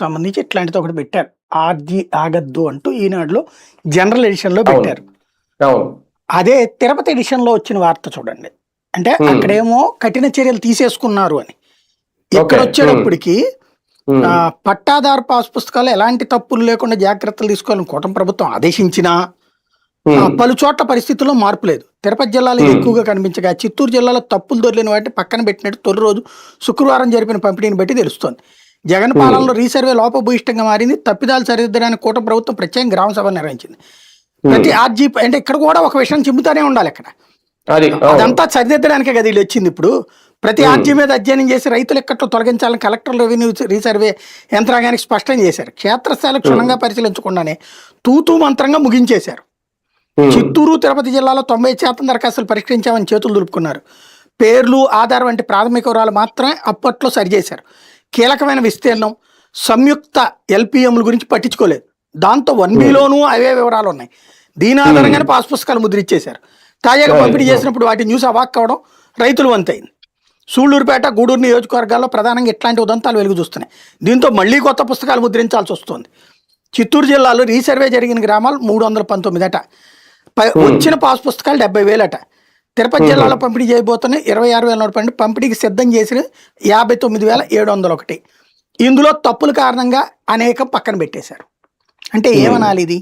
సంబంధించి ఇట్లాంటిది ఒకటి పెట్టారు. ఆర్జీ ఆగద్దు అంటూ ఈనాడులో జనరల్ ఎడిషన్‌లో అవును. పెట్టారు. అవును. అదే తిరుపతి ఎడిషన్‌లో వచ్చిన వార్త చూడండి. అంటే అక్కడేమో కఠిన చర్యలు తీసేసుకున్నారు అని. ఓకే. ఇక్కడొచ్చేటప్పటికి పట్టాదారు పాస్ పుస్తకాలు ఎలాంటి తప్పులు లేకుండా జాగ్రత్తలు తీసుకోవాలని కూటమి ప్రభుత్వం ఆదేశించినా పలు చోట్ల పరిస్థితుల్లో మార్పు లేదు. తిరుపతి జిల్లాలో ఇది ఎక్కువగా కనిపించగా చిత్తూరు జిల్లాలో తప్పులు దొర్లిన వాటిని పక్కన పెట్టినట్టు తొలి రోజు శుక్రవారం జరిపిన పంపిణీని బట్టి తెలుస్తోంది. జగన్ పాలనలో రీసర్వే లోపభూయిష్టంగా మారింది. తప్పిదాలు సరిదిద్దడానికి కూటమి ప్రభుత్వం ప్రత్యేక గ్రామ సభ నిర్వహించింది. ప్రతి ఆర్జీ అంటే ఇక్కడ కూడా ఒక విషయం చెబుతానే ఉండాలి. ఇక్కడ అదంతా సరిదిద్దడానికే కదా వీళ్ళు వచ్చింది. ఇప్పుడు ప్రతి ఆర్జీ మీద అధ్యయనం చేసి రైతుల ఇక్కట్లు తొలగించాలని కలెక్టర్ రెవెన్యూ రీసర్వే యంత్రాంగానికి స్పష్టం చేశారు. క్షేత్రస్థాయిలో క్షుణ్ణంగా పరిశీలించకుండానే తూతూ మంత్రంగా ముగించేశారు. చిత్తూరు తిరుపతి జిల్లాలో 90% దరఖాస్తులు పరిష్కరించామని చేతులు దులుపుకున్నారు. పేర్లు ఆధార్ వంటి ప్రాథమిక వివరాలు మాత్రమే అప్పట్లో సరిచేశారు. కీలకమైన విస్తీర్ణం సంయుక్త ఎల్పిఎంల గురించి పట్టించుకోలేదు. దాంతో 1Bలోనూ అవే వివరాలు ఉన్నాయి. దీని ఆధారంగానే పాస్ పుస్తకాలు ముద్రించేశారు. తాజాగా పంపిణీ చేసినప్పుడు వాటిని చూసి అవాక్ కావడం రైతులు వంతైంది. సూళ్లూరుపేట గూడూరు నియోజకవర్గాల్లో ప్రధానంగా ఇట్లాంటి ఉదంతాలు వెలుగు చూస్తున్నాయి. దీంతో మళ్లీ కొత్త పుస్తకాలు ముద్రించాల్సి వస్తుంది. చిత్తూరు జిల్లాలో రీసర్వే జరిగిన గ్రామాలు 319 అట. వచ్చిన పాస్ పుస్తకాలు 70,000 అట. తిరుపతి జిల్లాలో పంపిణీ చేయబోతున్న 26,112 పంపిణీకి సిద్ధం చేసిన 59,701. ఇందులో తప్పుల కారణంగా అనేకం పక్కన పెట్టేశారు. అంటే ఏమనాలి ఇది?